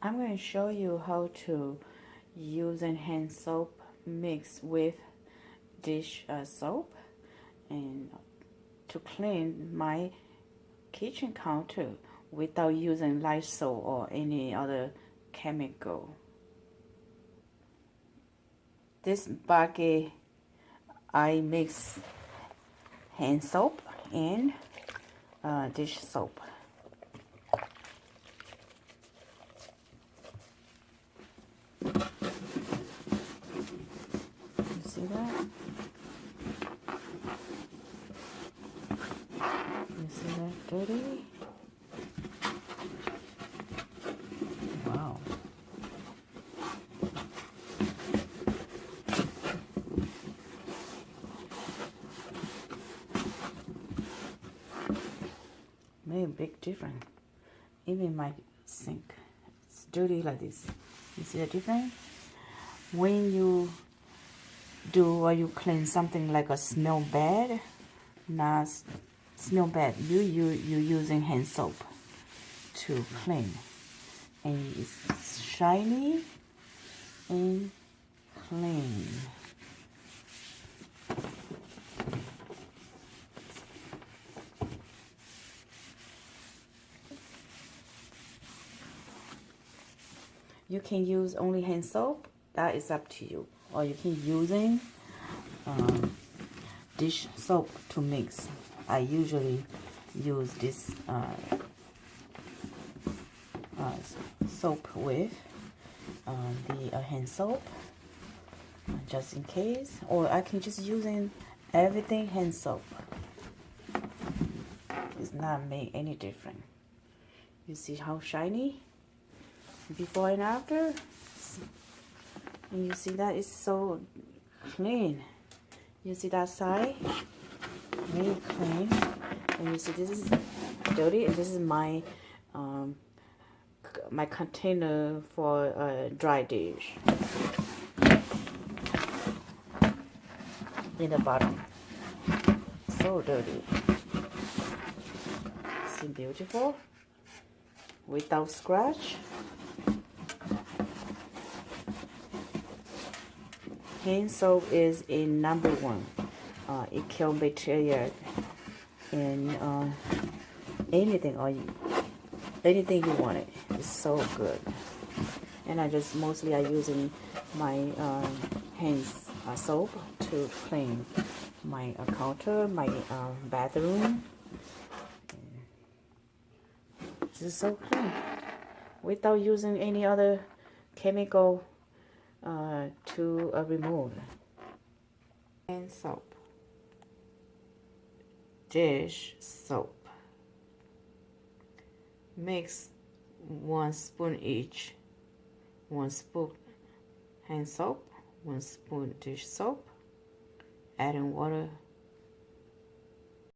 I'm going to show you how to use a hand soap mixed with dish soap and to clean my kitchen counter without using Lysol or any other chemical. This bucket I mix hand soap and dish soap. You see that? You see that dirty? Wow. Made a big difference. Even my sink, it's dirty like this. You see the difference? When you do or you clean something like a smell bad, not smell bad, you using hand soap to clean, and it's shiny and clean. You can use only hand soap, that is up to you, or you can using dish soap to mix. I usually use this soap with the hand soap just in case, or I can just using everything hand soap. It's not make any difference. You see how shiny before and after, and you see that it's so clean. You see that side, really clean, and you see this is dirty, and this is my my container for a dry dish in the bottom. So dirty. See, beautiful without scratch. Hand soap is in #1. It kills bacteria and anything you want it. It's so good. And I just mostly using my hands soap to clean my counter, my bathroom. This is so clean without using any other chemical to remove. Hand soap, dish soap. Mix 1 spoon each. 1 spoon hand soap, 1 spoon dish soap. Add in water